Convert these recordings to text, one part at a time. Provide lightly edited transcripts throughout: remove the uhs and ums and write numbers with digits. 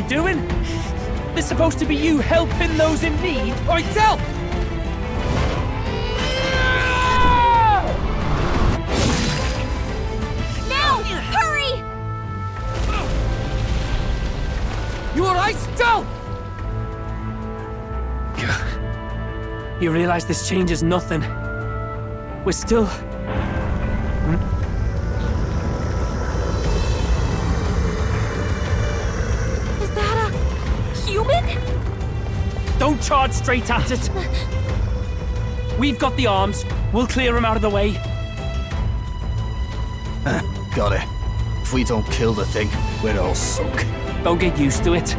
doing? It's supposed to be you helping those in need. Right, tell! Now! Hurry! You alright, Del? You realize this changes nothing. We're still... Is that a human? Don't charge straight at it. We've got the arms. We'll clear him out of the way. Got it. If we don't kill the thing, we're all sunk. Don't get used to it.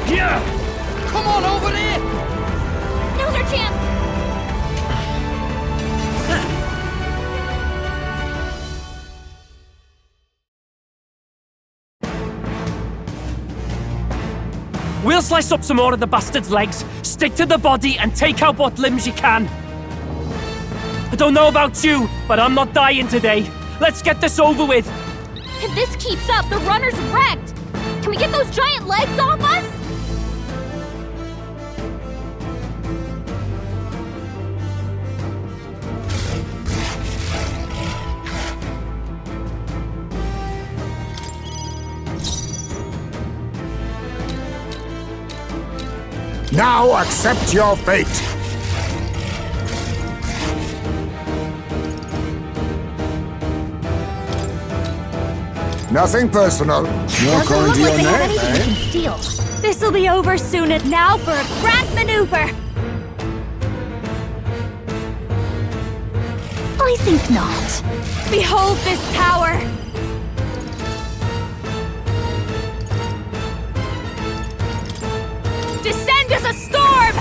Yeah! Come on over there! Now's our chance! We'll slice up some more of the bastard's legs, stick to the body, and take out what limbs you can. I don't know about you, but I'm not dying today. Let's get this over with. If this keeps up, the runner's wrecked! Can we get those giant legs off us? Now accept your fate! Nothing personal. You're Doesn't going look to like your they have name, anything we eh? can steal. This'll be over soon, and now for a grand maneuver! I think not. Behold this power! Descend as a storm!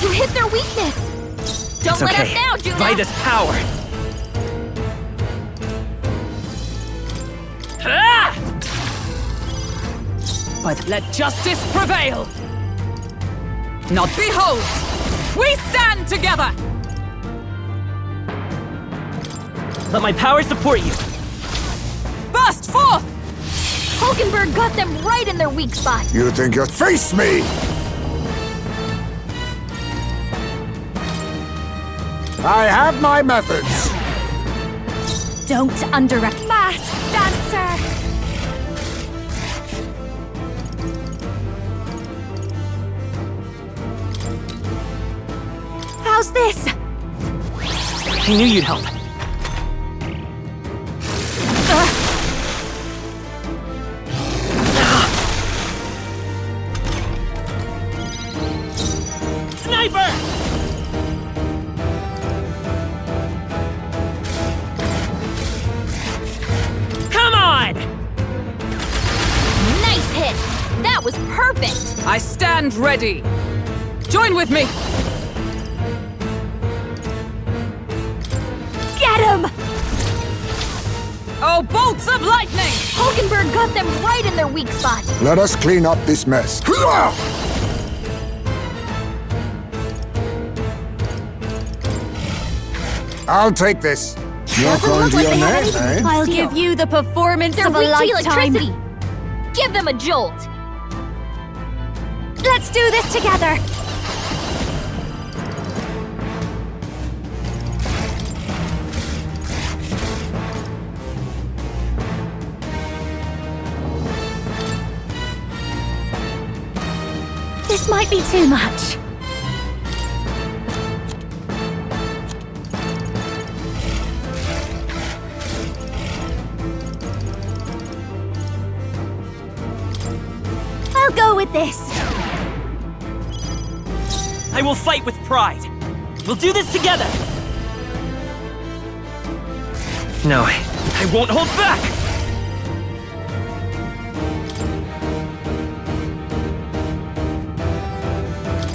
You hit their weakness! Don't let us down, Juno! By this power. Ah! But let justice prevail! Not behold! We stand together! Let my power support you. Burst forth! Hulkenberg got them right in their weak spot! You think you'll face me? I have my methods. Don't underestimate Masked Dancer! How's this? I knew you'd help. Sniper! Come on! Nice hit! That was perfect! I stand ready. Join with me. Get him! Oh, bolts of lightning! Hulkenberg got them right in their weak spot! Let us clean up this mess. I'll take this. You're Doesn't going look to like your they have name, anything eh? we can I'll steal. give you the performance They're of a weak to lifetime. electricity! Give them a jolt! Let's do this together. This might be too much. I'll go with this. I will fight with pride. We'll do this together. No, I won't hold back.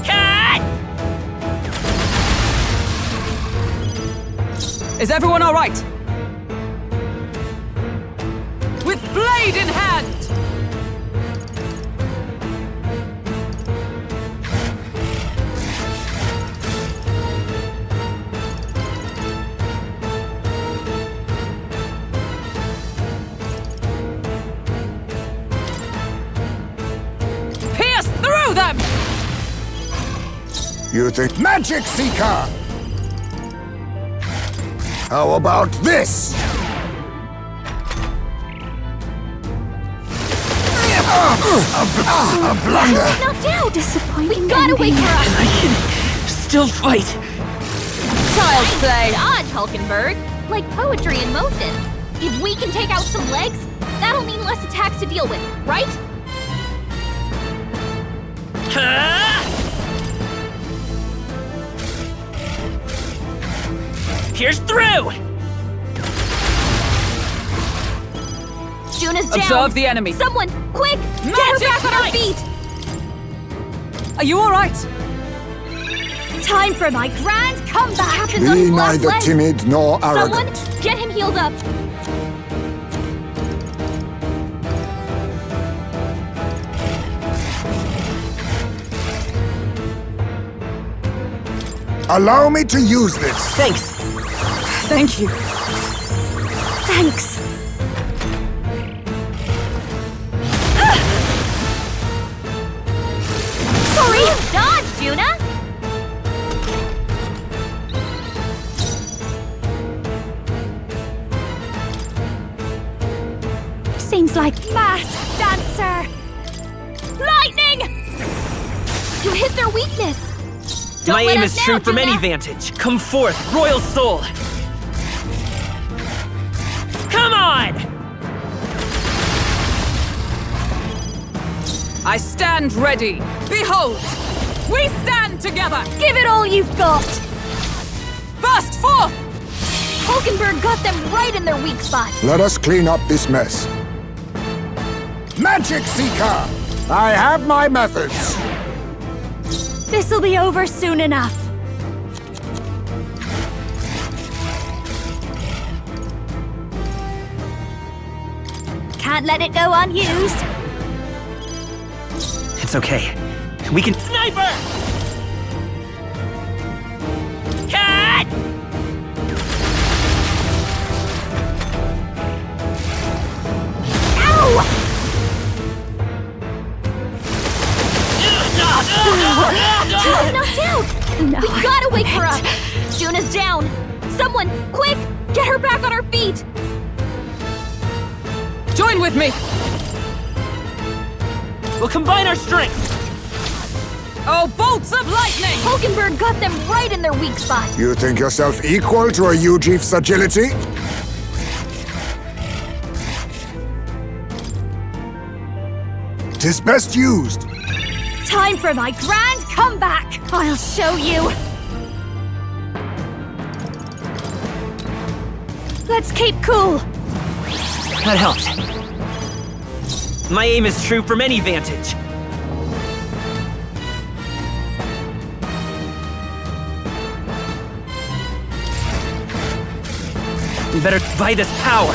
Cut! Is everyone all right? With blade in hand! You think Magic Seeker? How about this? A blunder! Knocked out. Disappointing. We gotta wake ending. her up! I can still fight. Child's play. Dodge, Hulkenberg! Like poetry in motion. If we can take out some legs, that'll mean less attacks to deal with, right? Pierce through! Juna's down! Observe the enemy. Someone, quick! Get her Magic back on her Knight! feet! Are you all right? Time for my grand comeback. Captain's on Be his last neither legs. timid nor Someone, arrogant. get him healed up! Allow me to use this. Thanks. Thank you. Thanks. Sorry! Dodge, Juna! Seems like masked dancer. Lightning! You hit their weakness! Don't My let aim us is now, true from Juna. any vantage. Come forth, royal soul. Come on! I stand ready. Behold, we stand together. Give it all you've got. Burst forth. Hulkenberg got them right in their weak spot. Let us clean up this mess. Magic Seeker! I have my methods. This'll be over soon enough. Can't let it go unused. It's okay. We can. Sniper! Cat! Juna's knocked out! No, We gotta wake her up! Juna's down! Someone, quick! Get her back on her feet! Join with me. We'll combine our strengths. Oh, bolts of lightning. Hulkenberg got them right in their weak spot. You think yourself equal to a Ujief's agility? Tis best used. time for my grand comeback. I'll show you. Let's keep cool. That helped. My aim is true from any vantage. We better buy this power.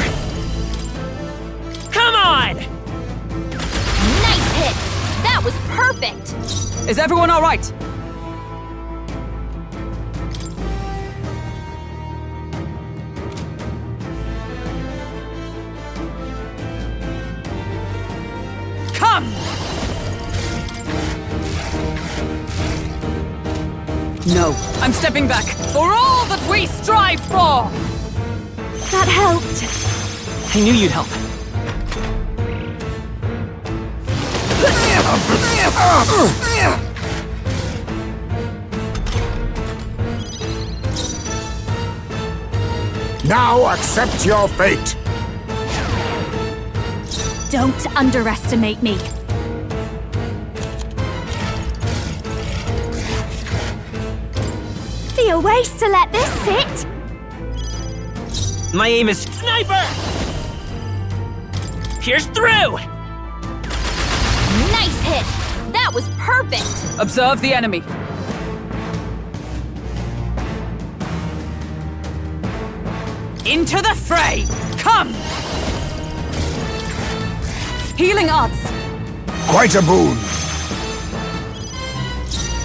Come on! Nice hit! That was perfect! Is everyone all right? Come! No, I'm stepping back for all that we strive for! That helped. I knew you'd help. Now accept your fate. Don't underestimate me. Be a waste to let this sit. My aim is sniper! Pierce through! Nice hit! That was perfect! Observe the enemy. Into the fray! Come! Healing arts. Quite a boon.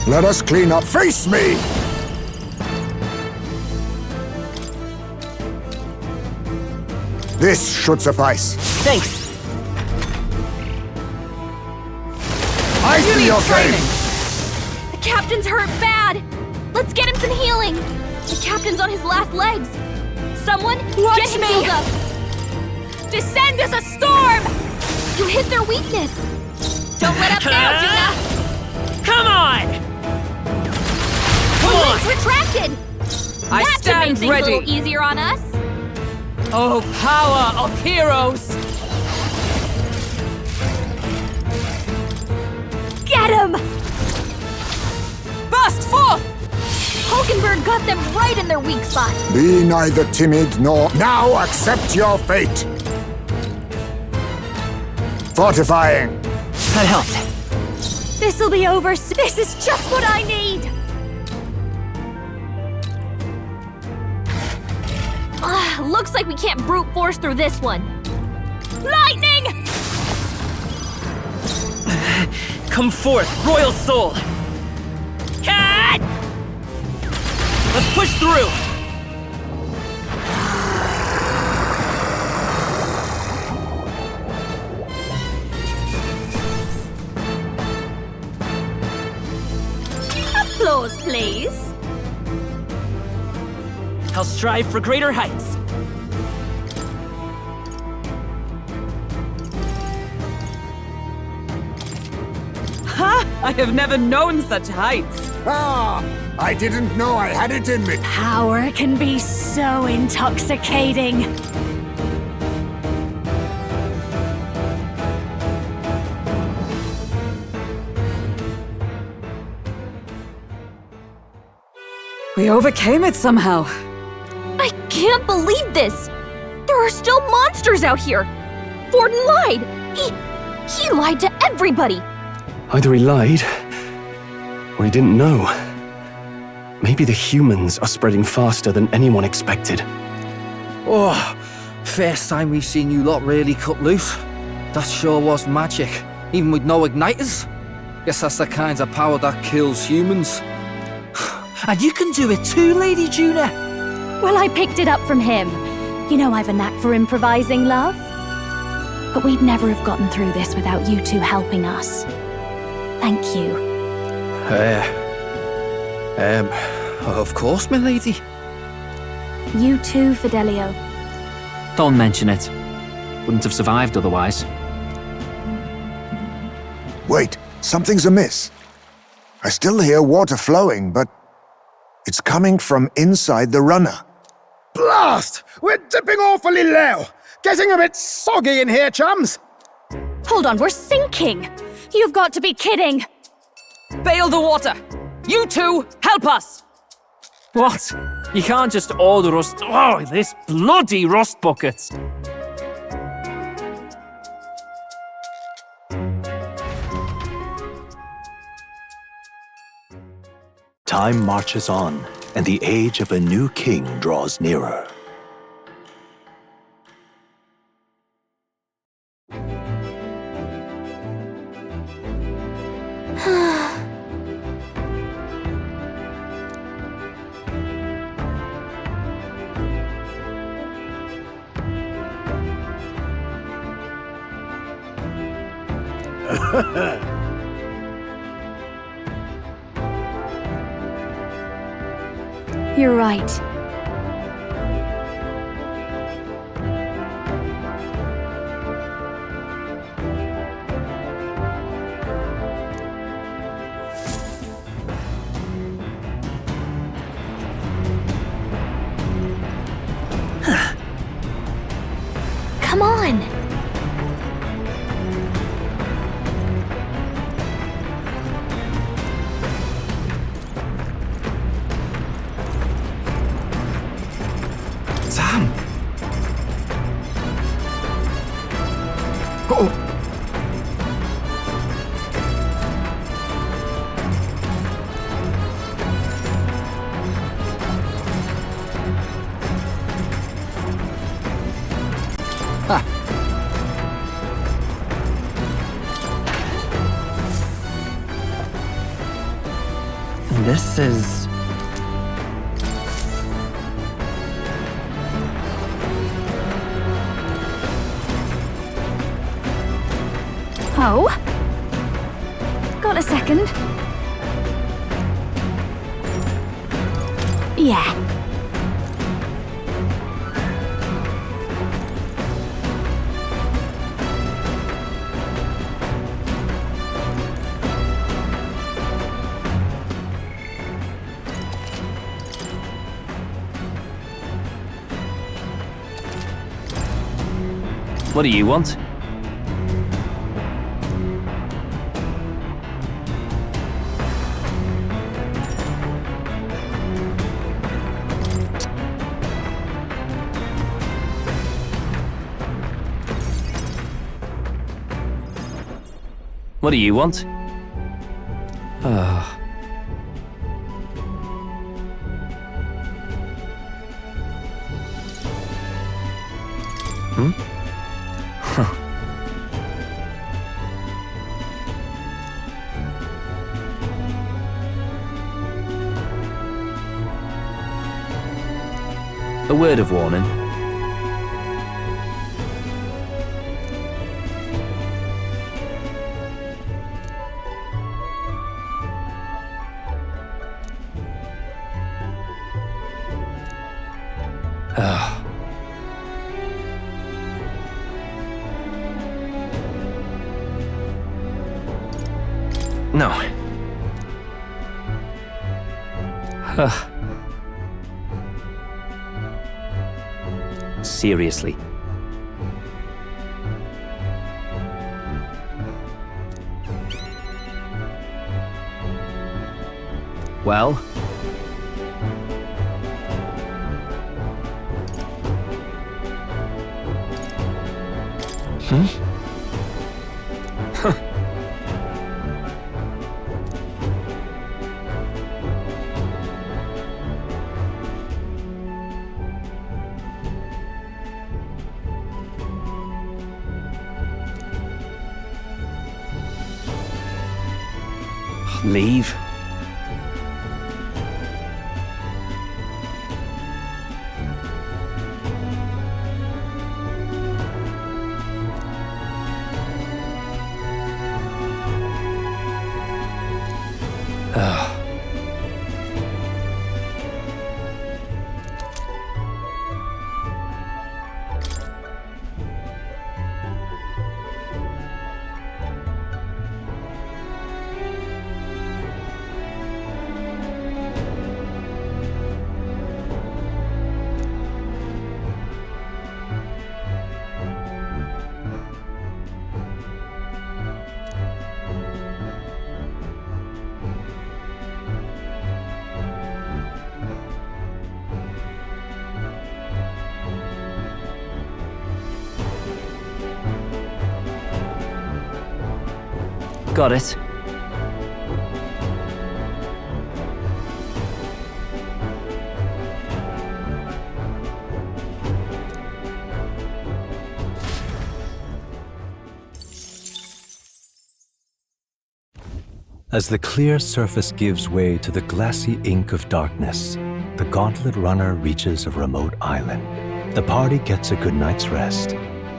Let us clean up. Face me! This should suffice. Thanks. I see your training. game. The captain's hurt bad! Let's get him some healing! The captain's on his last legs! Someone, get him healed up! Descend as a storm! You hit their weakness! Don't let up now, Juna! Come on! Her legs retracted! I That should make stand things a ready. little easier on us! Oh, power of heroes! Get him! Burst forth! Hulkenberg got them right in their weak spot! Be neither timid nor... Now accept your fate! Fortifying! That helped. This'll be over. This is just what I need. Looks like we can't brute force through this one. Lightning! Come forth, royal soul! Cat! Let's push through! Applause, please. I'll strive for greater heights. Ha! I have never known such heights. Ah! I didn't know I had it in me. Power can be so intoxicating. We overcame it somehow. I can't believe this! There are still monsters out here! Forden lied! He lied to everybody! Either he lied, or he didn't know. Maybe the humans are spreading faster than anyone expected. Oh, first time we've seen you lot really cut loose. That sure was magic, even with no igniters. Guess that's the kind of power that kills humans. And you can do it too, Lady Juna. Well, I picked it up from him. You know I've a knack for improvising, love. But we'd never have gotten through this without you two helping us. Thank you. Of course, my lady. You too, Fidelio. Don't mention it. Wouldn't have survived otherwise. Wait, something's amiss. I still hear water flowing, but it's coming from inside the runner. Blast! We're dipping awfully low. Getting a bit soggy in here, chums. Hold on, we're sinking! You've got to be kidding! Bail the water! You two, help us! What? You can't just order us... Oh, this bloody rust bucket! Time marches on, and the age of a new king draws nearer. You're right. Come on! Sam! This is... Oh? Got a second? Yeah. What do you want? What do you want? Hmm? A word of warning. No. Seriously. Well? Leave? Got it. As the clear surface gives way to the glassy ink of darkness, the gauntlet runner reaches a remote island. The party gets a good night's rest,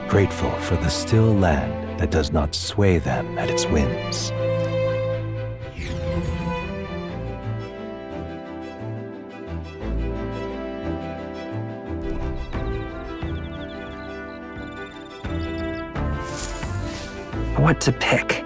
grateful for the still land that does not sway them at its whims. What to pick?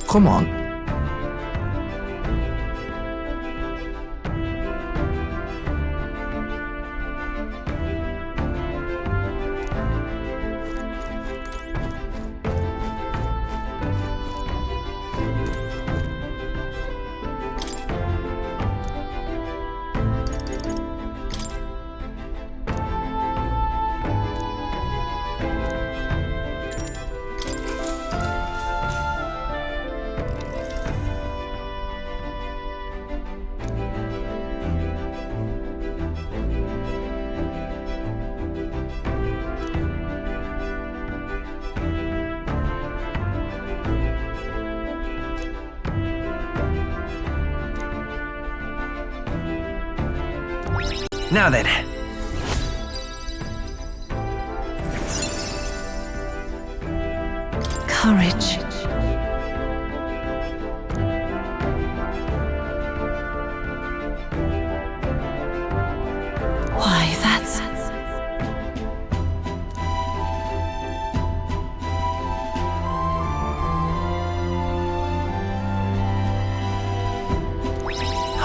Come on. Now then. Courage. Why, that's...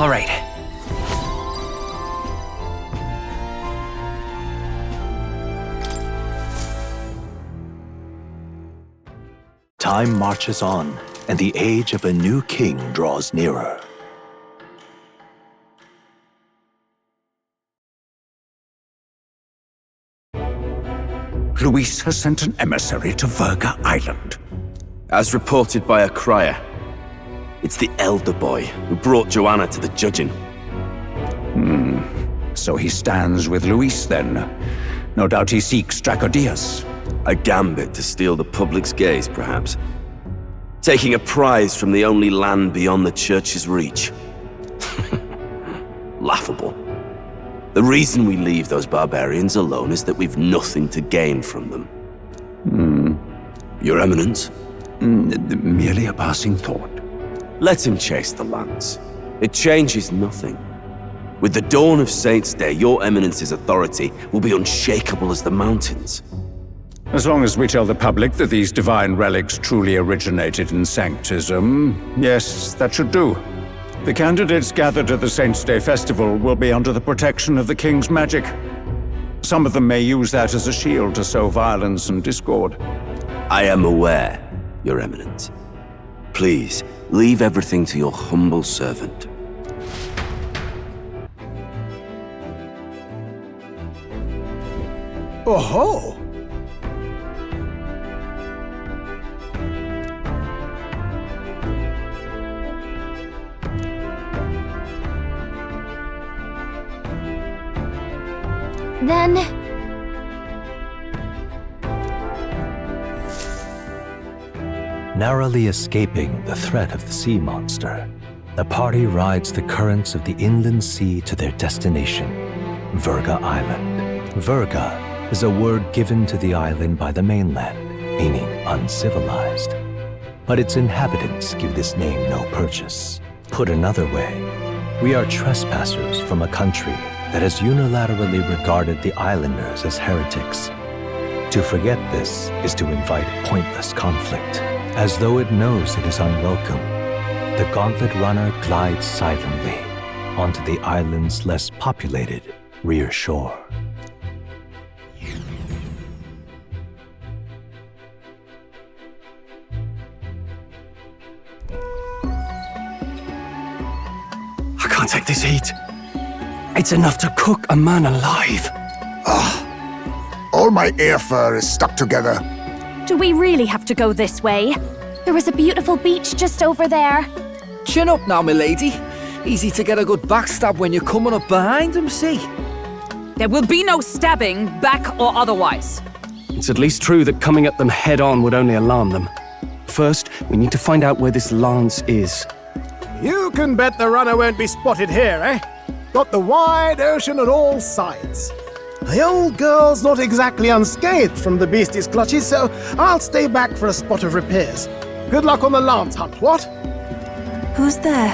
All right. Time marches on, and the age of a new king draws nearer. Luis has sent an emissary to Verga Island. As reported by a crier, it's the elder boy who brought Joanna to the judging. So he stands with Luis then. No doubt he seeks Dracodius. A gambit to steal the public's gaze, perhaps. Taking a prize from the only land beyond the church's reach. Laughable. The reason we leave those barbarians alone is that we've nothing to gain from them. Your Eminence? Merely a passing thought. Let him chase the lance. It changes nothing. With the dawn of Saints' Day, your Eminence's authority will be unshakable as the mountains. As long as we tell the public that these divine relics truly originated in Sanctism, yes, that should do. The candidates gathered at the Saints' Day festival will be under the protection of the King's magic. Some of them may use that as a shield to sow violence and discord. I am aware, Your Eminence. Please, leave everything to your humble servant. Oh-ho! Then... Narrowly escaping the threat of the sea monster, the party rides the currents of the inland sea to their destination, Verga Island. Verga is a word given to the island by the mainland, meaning uncivilized. But its inhabitants give this name no purchase. Put another way, we are trespassers from a country that has unilaterally regarded the islanders as heretics. To forget this is to invite pointless conflict. As though it knows it is unwelcome, the Gauntlet Runner glides silently onto the island's less populated rear shore. I can't take this heat. It's enough to cook a man alive. All my ear fur is stuck together. Do we really have to go this way? There is a beautiful beach just over there. Chin up now, milady. Easy to get a good backstab when you're coming up behind him, see? There will be no stabbing, back or otherwise. It's at least true that coming at them head-on would only alarm them. First, we need to find out where this lance is. You can bet the runner won't be spotted here, eh? Got the wide ocean on all sides. The old girl's not exactly unscathed from the beastie's clutches, so I'll stay back for a spot of repairs. Good luck on the lance hunt, what? Who's there?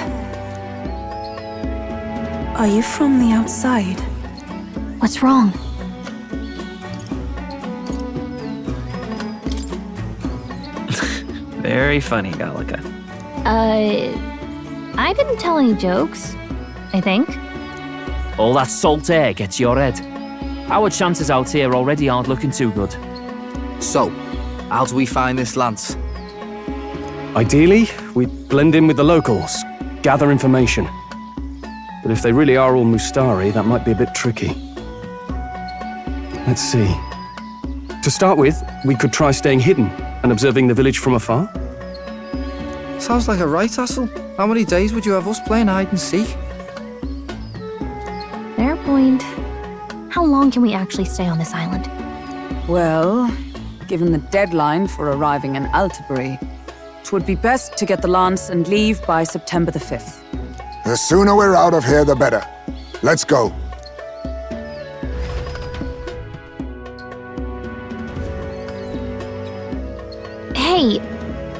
Are you from the outside? What's wrong? Very funny, Gallica. I didn't tell any jokes, I think. All that salt air gets your head. Our chances out here already aren't looking too good. So, how do we find this lance? Ideally, we blend in with the locals, gather information. But if they really are all Mustari, that might be a bit tricky. Let's see. To start with, we could try staying hidden and observing the village from afar. Sounds like a right hassle. How many days would you have us playing hide and seek? Fair point. How long can we actually stay on this island? Well, given the deadline for arriving in Altabury, it would be best to get the lance and leave by September the 5th. The sooner we're out of here, the better. Let's go. Hey,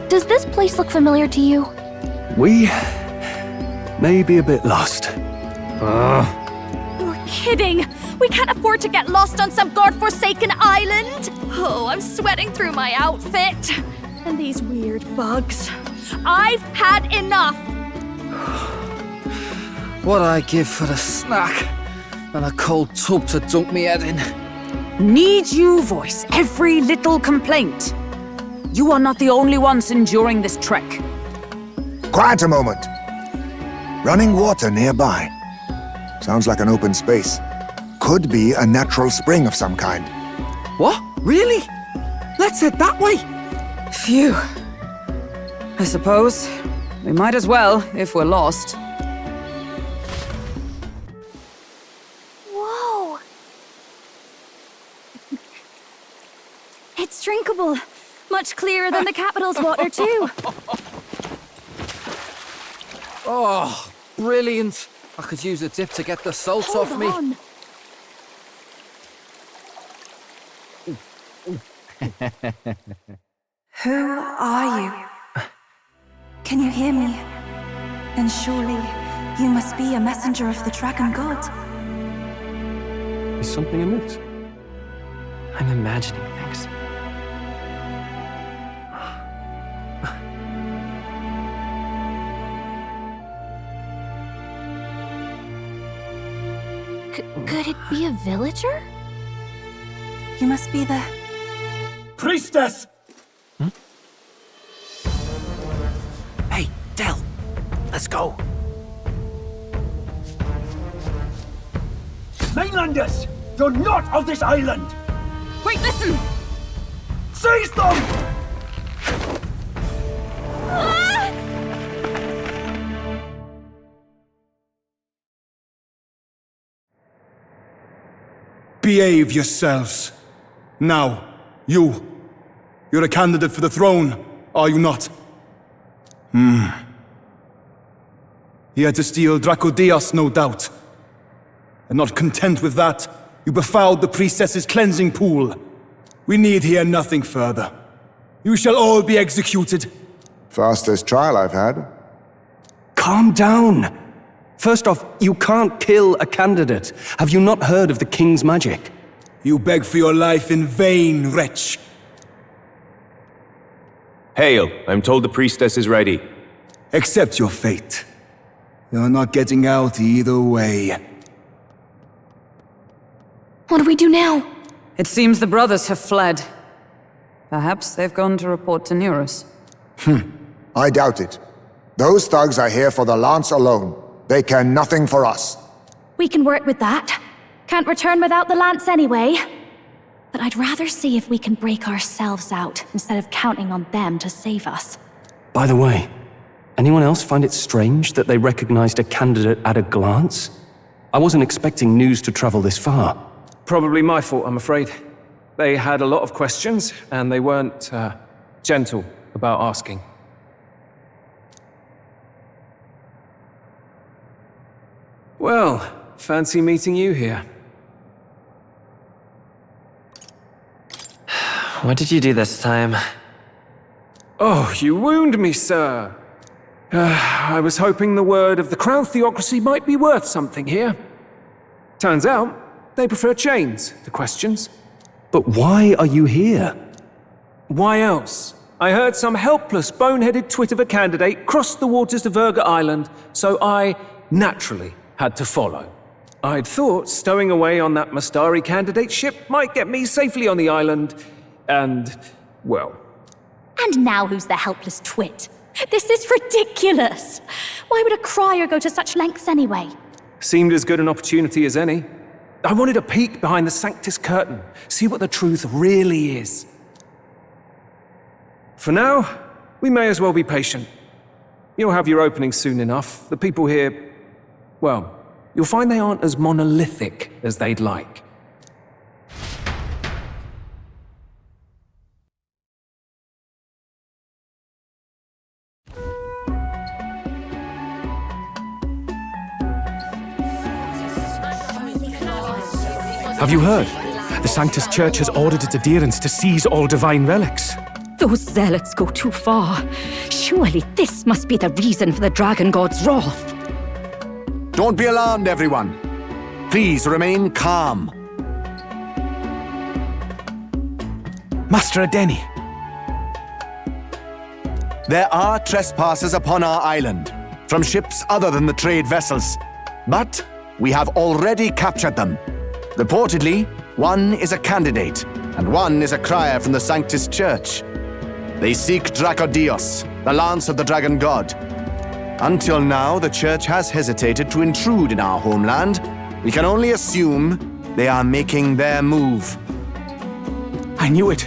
does this place look familiar to you? We may be a bit lost. You're kidding! We can't afford to get lost on some godforsaken island! Oh, I'm sweating through my outfit. And these weird bugs. I've had enough! What I give for a snack and a cold tub to dunk me head in. Need you voice every little complaint? You are not the only ones enduring this trek. Quiet a moment. Running water nearby. Sounds like an open space. Could be a natural spring of some kind. What? Really? Let's head that way. Phew. I suppose we might as well if we're lost. Whoa! It's drinkable. Much clearer than the capital's water, too. Oh, brilliant. I could use a dip to get the salt off me. On. Who are you? Can you hear me? Then surely you must be a messenger of the Dragon God. Is something amiss? I'm imagining things. Could it be a villager? You must be the... Priestess! Hey, Del, let's go. Mainlanders! You're not of this island! Wait, listen! Seize them! Behave yourselves. Now, you're a candidate for the throne, are you not? Here to steal Dracodeos, no doubt. And not content with that, you befouled the priestess's cleansing pool. We need hear nothing further. You shall all be executed. Fastest trial I've had. Calm down. First off, you can't kill a candidate. Have you not heard of the king's magic? You beg for your life in vain, wretch. Hail, I'm told the priestess is ready. Accept your fate. You're not getting out either way. What do we do now? It seems the brothers have fled. Perhaps they've gone to report to Neros. I doubt it. Those thugs are here for the lance alone. They care nothing for us. We can work with that. Can't return without the lance anyway. But I'd rather see if we can break ourselves out instead of counting on them to save us. By the way, anyone else find it strange that they recognized a candidate at a glance? I wasn't expecting news to travel this far. Probably my fault, I'm afraid. They had a lot of questions, and they weren't, gentle about asking. Well, fancy meeting you here. What did you do this time? Oh, you wound me, sir. I was hoping the word of the Crown Theocracy might be worth something here. Turns out, they prefer chains to questions. But why are you here? Why else? I heard some helpless, boneheaded twit of a candidate crossed the waters to Virga Island, so I, naturally, had to follow. I'd thought stowing away on that Mastari candidate ship might get me safely on the island, and, well... And now who's the helpless twit? This is ridiculous! Why would a crier go to such lengths anyway? Seemed as good an opportunity as any. I wanted a peek behind the Sanctus curtain, see what the truth really is. For now, we may as well be patient. You'll have your opening soon enough. The people here, well, you'll find they aren't as monolithic as they'd like. Have you heard? The Sanctus Church has ordered its adherents to seize all divine relics. The Those zealots go too far. Surely this must be the reason for the Dragon God's wrath. Don't be alarmed, everyone. Please remain calm. Master Adeni. There are trespassers upon our island, from ships other than the trade vessels. But we have already captured them. Reportedly, one is a candidate, and one is a crier from the Sanctus Church. They seek Dracodios, the lance of the Dragon God. Until now, the Church has hesitated to intrude in our homeland. We can only assume they are making their move. I knew it.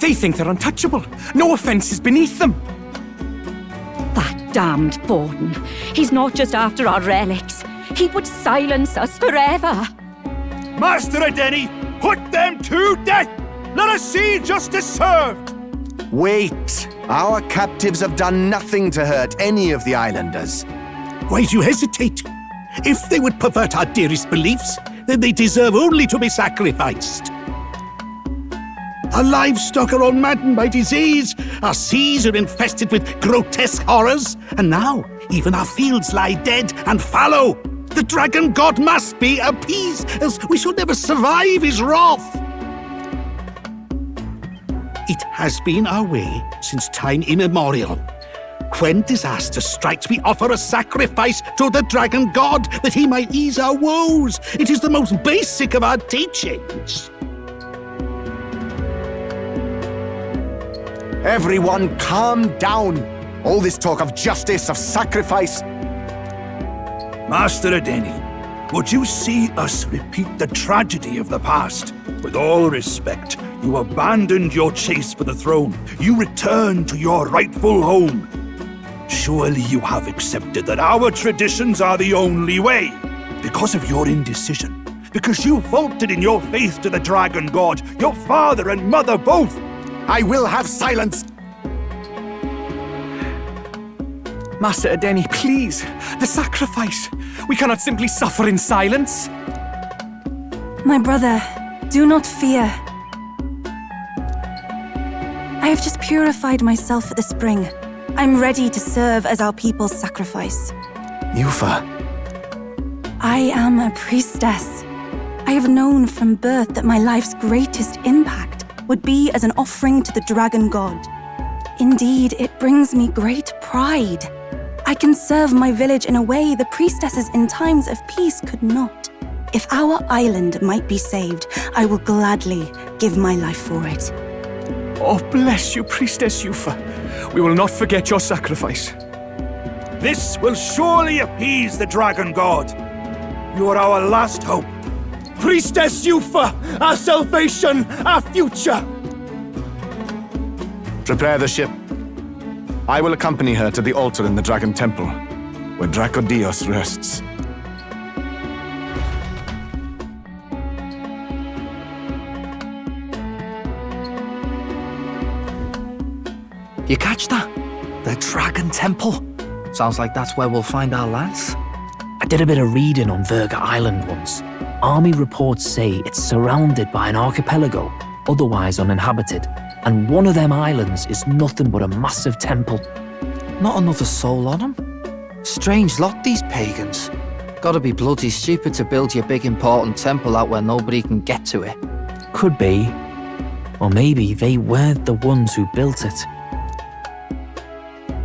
They think they're untouchable. No offense is beneath them. That damned Borden. He's not just after our relics. He would silence us forever. Master Adeni, put them to death! Let us see justice served! Wait! Our captives have done nothing to hurt any of the islanders. Why do you hesitate? If they would pervert our dearest beliefs, then they deserve only to be sacrificed. Our livestock are all maddened by disease, our seas are infested with grotesque horrors, and now even our fields lie dead and fallow. The Dragon God must be appeased, else we shall never survive his wrath. It has been our way since time immemorial. When disaster strikes, we offer a sacrifice to the Dragon God that he might ease our woes. It is the most basic of our teachings. Everyone, calm down. All this talk of justice, of sacrifice. Master Adeni, would you see us repeat the tragedy of the past? With all respect, you abandoned your chase for the throne. You returned to your rightful home. Surely you have accepted that our traditions are the only way. Because of your indecision, because you faltered in your faith to the Dragon God, your father and mother both. I will have silence. Master Adeni, please. The sacrifice. We cannot simply suffer in silence. My brother, do not fear. I have just purified myself at the spring. I'm ready to serve as our people's sacrifice. Yufa. I am a priestess. I have known from birth that my life's greatest impact would be as an offering to the Dragon God. Indeed, it brings me great pride. I can serve my village in a way the priestesses in times of peace could not. If our island might be saved, I will gladly give my life for it. Oh, bless you, Priestess Yufa. We will not forget your sacrifice. This will surely appease the Dragon God. You are our last hope. Priestess Yufa, our salvation, our future. Prepare the ship. I will accompany her to the altar in the Dragon Temple, where Dracodios rests. You catch that? The Dragon Temple. Sounds like that's where we'll find our lance. I did a bit of reading on Virga Island once. Army reports say it's surrounded by an archipelago, otherwise uninhabited, and one of them islands is nothing but a massive temple. Not another soul on them. Strange lot, these pagans. Gotta be bloody stupid to build your big important temple out where nobody can get to it. Could be. Or maybe they weren't the ones who built it.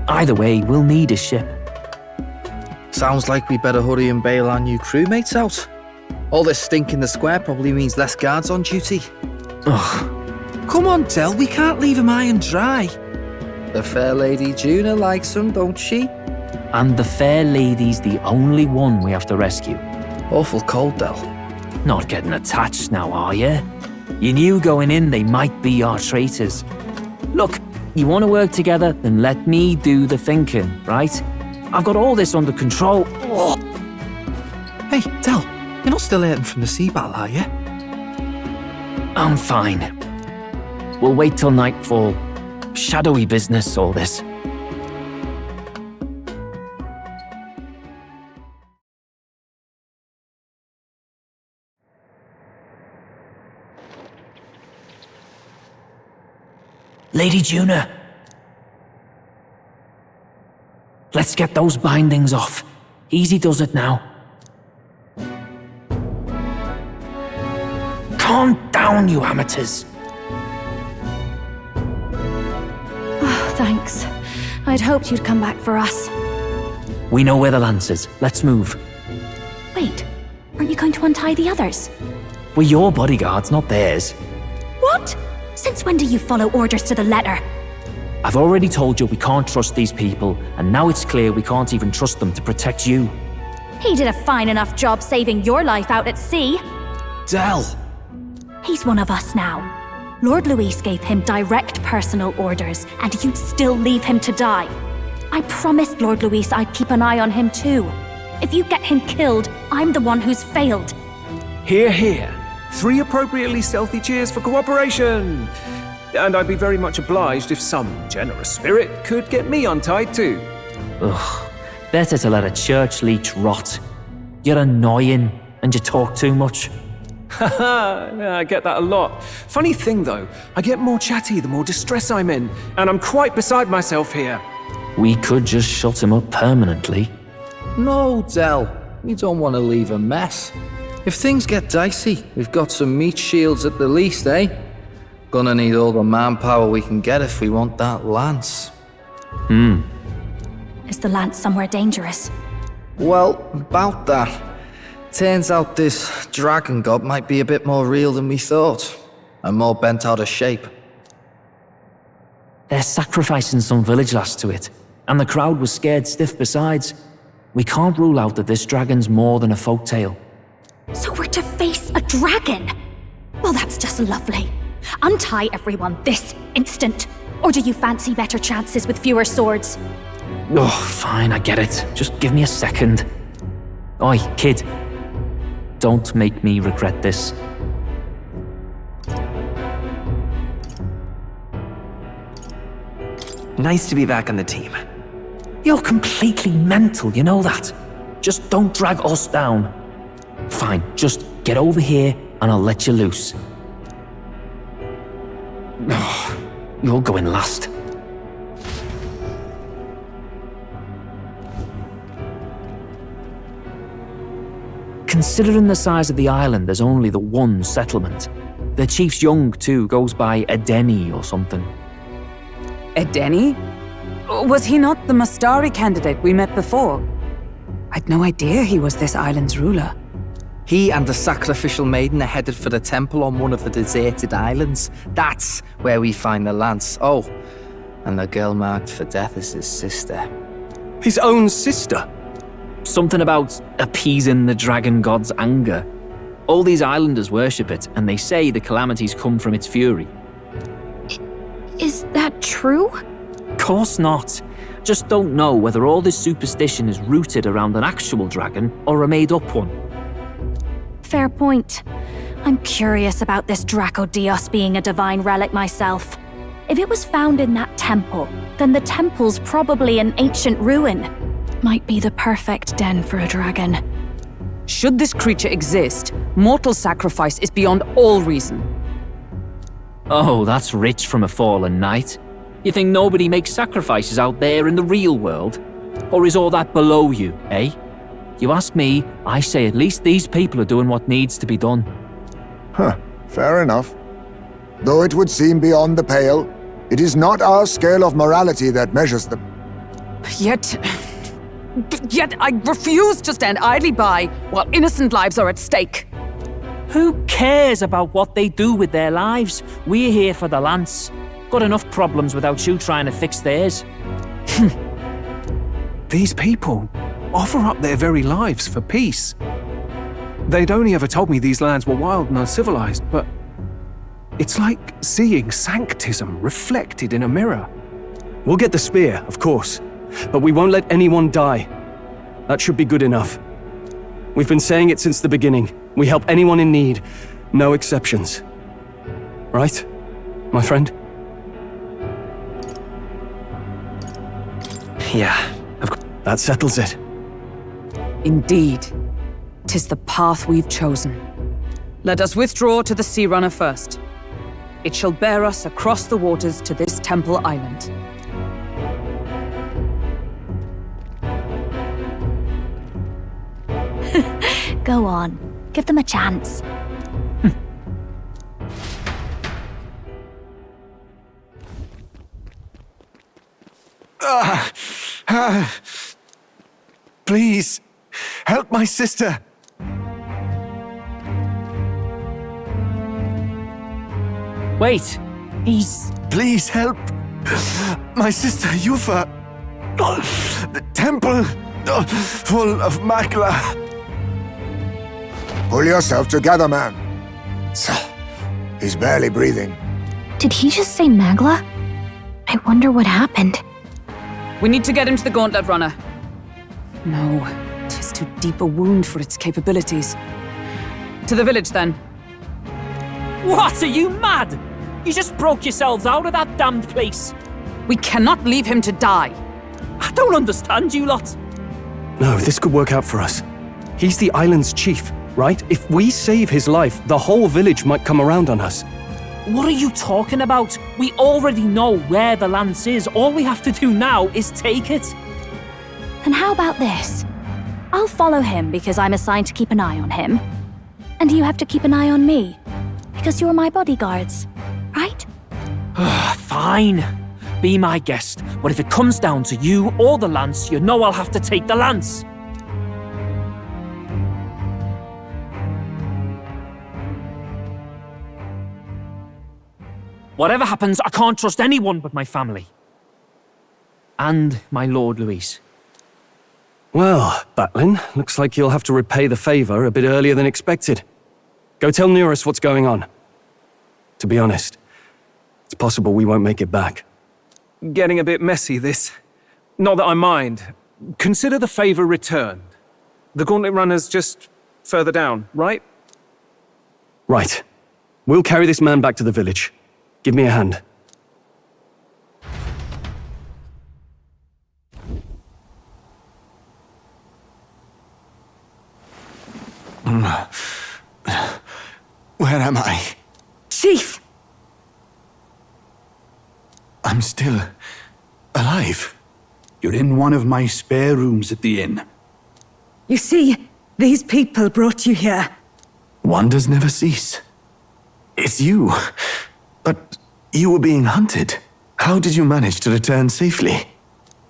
Either way, we'll need a ship. Sounds like we better hurry and bail our new crewmates out. All this stink in the square probably means less guards on duty. Ugh. Come on, Del, we can't leave him high and dry. The fair lady Juna likes him, don't she? And the fair lady's the only one we have to rescue. Awful cold, Del. Not getting attached now, are you? You knew going in they might be our traitors. Look, you want to work together, then let me do the thinking, right? I've got all this under control. Oh. Hey, Del, you're not still hurting from the sea battle, are you? I'm fine. We'll wait till nightfall. Shadowy business, all this. Lady Juna, Let's get those bindings off. Easy does it now. Calm down, you amateurs. Oh, thanks. I'd hoped you'd come back for us. We know where the lance is. Let's move. Wait, aren't you going to untie the others? We're your bodyguards, not theirs. What? Since when do you follow orders to the letter? I've already told you we can't trust these people, and now it's clear we can't even trust them to protect you. He did a fine enough job saving your life out at sea. Del! He's one of us now. Lord Luis gave him direct personal orders, and you'd still leave him to die. I promised Lord Luis I'd keep an eye on him too. If you get him killed, I'm the one who's failed. Hear, hear. 3 appropriately stealthy cheers for cooperation. And I'd be very much obliged if some generous spirit could get me untied too. Ugh, better to let a church leech rot. You're annoying, and you talk too much. Haha, yeah, I get that a lot. Funny thing though, I get more chatty the more distress I'm in, and I'm quite beside myself here. We could just shut him up permanently. No, Del. We don't want to leave a mess. If things get dicey, we've got some meat shields at the least, eh? Gonna need all the manpower we can get if we want that lance. Is the lance somewhere dangerous? Well, about that. Turns out this dragon god might be a bit more real than we thought, and more bent out of shape. They're sacrificing some village lass to it, and the crowd was scared stiff besides. We can't rule out that this dragon's more than a folktale. So we're to face a dragon? Well, that's just lovely. Untie everyone this instant. Or do you fancy better chances with fewer swords? Oh, fine, I get it. Just give me a second. Oi, kid. Don't make me regret this. Nice to be back on the team. You're completely mental, you know that. Just don't drag us down. Fine, just get over here and I'll let you loose. Oh, you're going last. Considering the size of the island, there's only the one settlement. The chief's young, too, goes by Edeni or something. Edeni? Was he not the Mastari candidate we met before? I'd no idea he was this island's ruler. He and the sacrificial maiden are headed for the temple on one of the deserted islands. That's where we find the lance. Oh, and the girl marked for death is his sister. His own sister? Something about appeasing the dragon god's anger. All these islanders worship it, and they say the calamities come from its fury. Is that true? Course not. Just don't know whether all this superstition is rooted around an actual dragon or a made-up one. Fair point. I'm curious about this Draco Dios being a divine relic myself. If it was found in that temple, then the temple's probably an ancient ruin. Might be the perfect den for a dragon. Should this creature exist, mortal sacrifice is beyond all reason. Oh, that's rich from a fallen knight. You think nobody makes sacrifices out there in the real world? Or is all that below you, eh? You ask me, I say at least these people are doing what needs to be done. Huh, fair enough. Though it would seem beyond the pale, it is not our scale of morality that measures them. Yet I refuse to stand idly by while innocent lives are at stake. Who cares about what they do with their lives? We're here for the lance. Got enough problems without you trying to fix theirs. These people offer up their very lives for peace. They'd only ever told me these lands were wild and uncivilized, but it's like seeing sanctism reflected in a mirror. We'll get the spear, of course, but we won't let anyone die. That should be good enough. We've been saying it since the beginning. We help anyone in need, no exceptions. Right, my friend? Yeah, that settles it. Indeed. 'Tis the path we've chosen. Let us withdraw to the Sea Runner first. It shall bear us across the waters to this temple island. Go on, give them a chance. Please, help my sister. Wait, he's... Please help my sister Yufa. The temple full of Magla. Pull yourself together, man. He's barely breathing. Did he just say Magla? I wonder what happened. We need to get him to the Gauntlet Runner. No, 'tis too deep a wound for its capabilities. To the village, then. What, are you mad? You just broke yourselves out of that damned place. We cannot leave him to die. I don't understand you lot. No, this could work out for us. He's the island's chief, right? If we save his life, the whole village might come around on us. What are you talking about? We already know where the lance is. All we have to do now is take it. And how about this? I'll follow him because I'm assigned to keep an eye on him. And you have to keep an eye on me because you're my bodyguards, right? Fine. Be my guest. But if it comes down to you or the lance, you know I'll have to take the lance. Whatever happens, I can't trust anyone but my family. And my Lord Luis. Well, Batlin, looks like you'll have to repay the favor a bit earlier than expected. Go tell Neurus what's going on. To be honest, it's possible we won't make it back. Getting a bit messy, this. Not that I mind. Consider the favor returned. The Gauntlet Runner's just further down, right? Right. We'll carry this man back to the village. Give me a hand. Where am I? Chief! I'm still alive. You're in one of my spare rooms at the inn. You see, these people brought you here. Wonders never cease. It's you. But you were being hunted. How did you manage to return safely?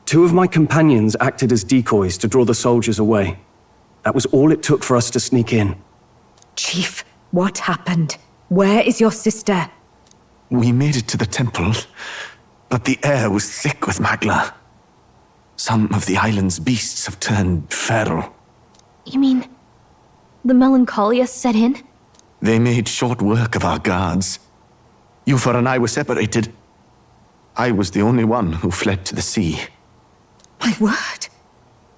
2 of my companions acted as decoys to draw the soldiers away. That was all it took for us to sneak in. Chief, what happened? Where is your sister? We made it to the temple, but the air was thick with Magla. Some of the island's beasts have turned feral. You mean the melancholia set in? They made short work of our guards. Yufa and I were separated. I was the only one who fled to the sea. My word.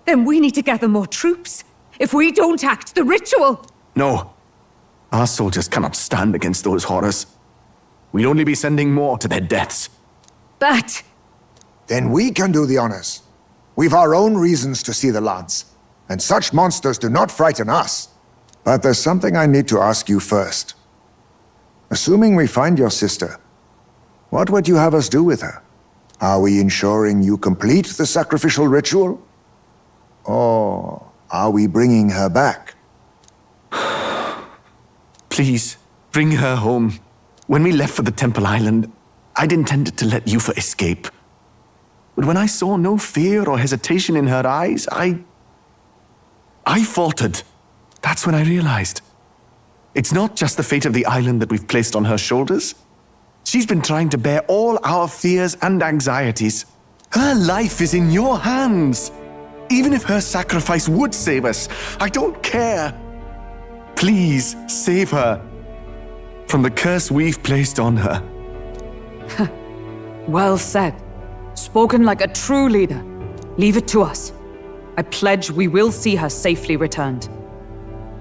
Then we need to gather more troops. If we don't act, the ritual... No. Our soldiers cannot stand against those horrors. We'd only be sending more to their deaths. But... Then we can do the honors. We've our own reasons to see the lance, and such monsters do not frighten us. But there's something I need to ask you first. Assuming we find your sister, what would you have us do with her? Are we ensuring you complete the sacrificial ritual? Or are we bringing her back? Please, bring her home. When we left for the Temple Island, I'd intended to let Yufa escape. But when I saw no fear or hesitation in her eyes, I faltered. That's when I realized. It's not just the fate of the island that we've placed on her shoulders. She's been trying to bear all our fears and anxieties. Her life is in your hands. Even if her sacrifice would save us, I don't care. Please, save her from the curse we've placed on her. Well said. Spoken like a true leader. Leave it to us. I pledge we will see her safely returned.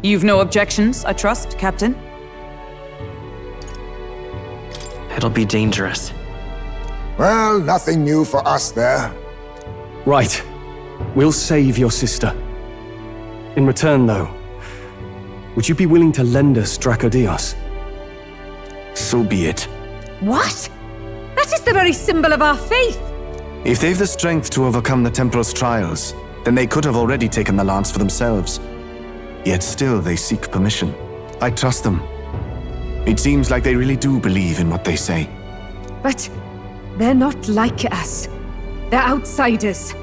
You've no objections, I trust, Captain? It'll be dangerous. Well, nothing new for us there. Right. We'll save your sister. In return, though, would you be willing to lend us Dracodios? So be it. What? That is the very symbol of our faith! If they've the strength to overcome the Templars' trials, then they could have already taken the lance for themselves. Yet still they seek permission. I trust them. It seems like they really do believe in what they say. But they're not like us. They're outsiders.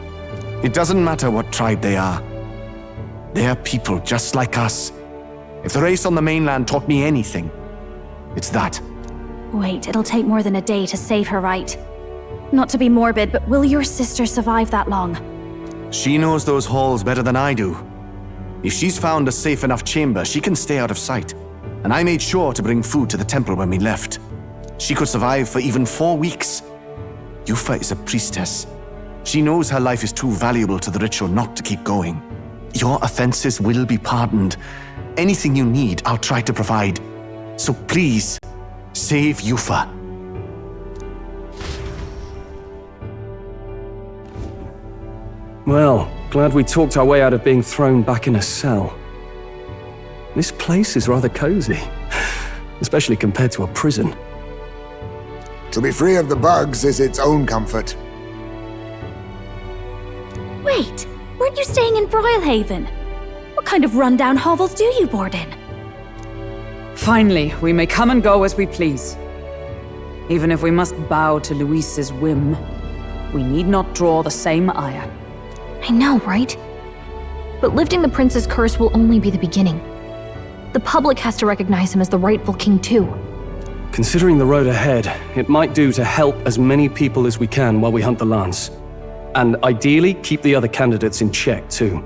It doesn't matter what tribe they are. They are people just like us. If the race on the mainland taught me anything, it's that. Wait, it'll take more than a day to save her, right? Not to be morbid, but will your sister survive that long? She knows those halls better than I do. If she's found a safe enough chamber, she can stay out of sight. And I made sure to bring food to the temple when we left. She could survive for even 4 weeks. Yufa is a priestess. She knows her life is too valuable to the ritual not to keep going. Your offenses will be pardoned. Anything you need, I'll try to provide. So please, save Yufa. Well, glad we talked our way out of being thrown back in a cell. This place is rather cozy, especially compared to a prison. To be free of the bugs is its own comfort. Wait, weren't you staying in Broilhaven? What kind of rundown hovels do you board in? Finally, we may come and go as we please. Even if we must bow to Luis's whim, we need not draw the same ire. I know, right? But lifting the prince's curse will only be the beginning. The public has to recognize him as the rightful king too. Considering the road ahead, it might do to help as many people as we can while we hunt the lance. And ideally, keep the other candidates in check too.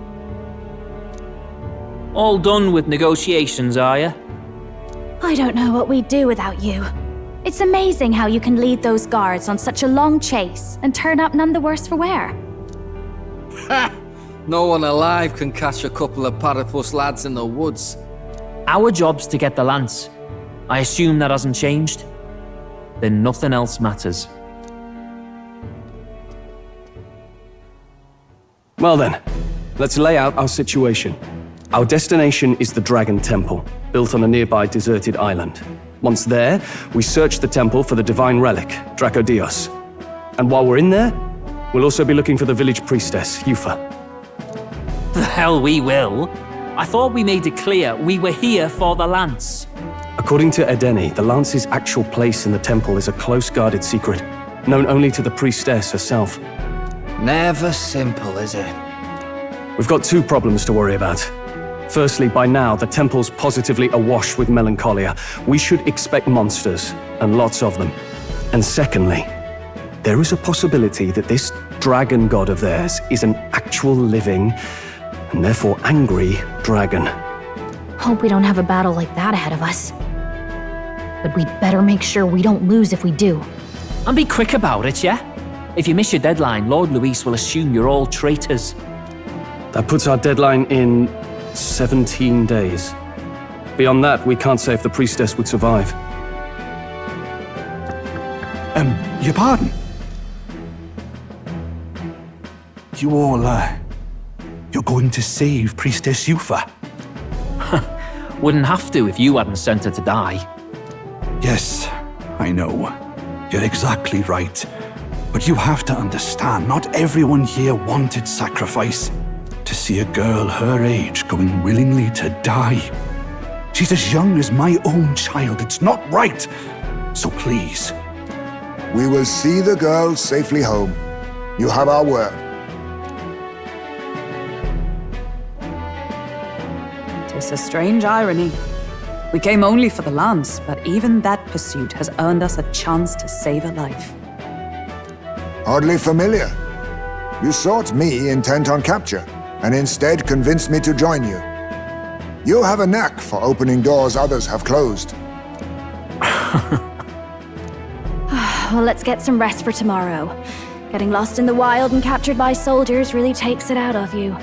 All done with negotiations, are you? I don't know what we'd do without you. It's amazing how you can lead those guards on such a long chase and turn up none the worse for wear. Ha! No one alive can catch a couple of platypus lads in the woods. Our job's to get the lance. I assume that hasn't changed? Then nothing else matters. Well then, let's lay out our situation. Our destination is the Dragon Temple, built on a nearby deserted island. Once there, we search the temple for the divine relic, Dracodios. And while we're in there, we'll also be looking for the village priestess, Yufa. The hell we will. I thought we made it clear we were here for the lance. According to Edeni, the lance's actual place in the temple is a close-guarded secret, known only to the priestess herself. Never simple, is it? We've got 2 problems to worry about. Firstly, by now, the temple's positively awash with melancholia. We should expect monsters, and lots of them. And secondly, there is a possibility that this dragon god of theirs is an actual living, and therefore angry, dragon. Hope we don't have a battle like that ahead of us. But we'd better make sure we don't lose if we do. And be quick about it, yeah? If you miss your deadline, Lord Luis will assume you're all traitors. That puts our deadline in 17 days. Beyond that, we can't say if the priestess would survive. Your pardon? You all, you're going to save Priestess Yufa? Wouldn't have to if you hadn't sent her to die. Yes, I know. You're exactly right. But you have to understand, not everyone here wanted sacrifice. To see a girl her age going willingly to die. She's as young as my own child. It's not right. So please. We will see the girl safely home. You have our word. Tis a strange irony. We came only for the lance, but even that pursuit has earned us a chance to save a life. Oddly familiar. You sought me intent on capture, and instead convinced me to join you. You have a knack for opening doors others have closed. Well, let's get some rest for tomorrow. Getting lost in the wild and captured by soldiers really takes it out of you.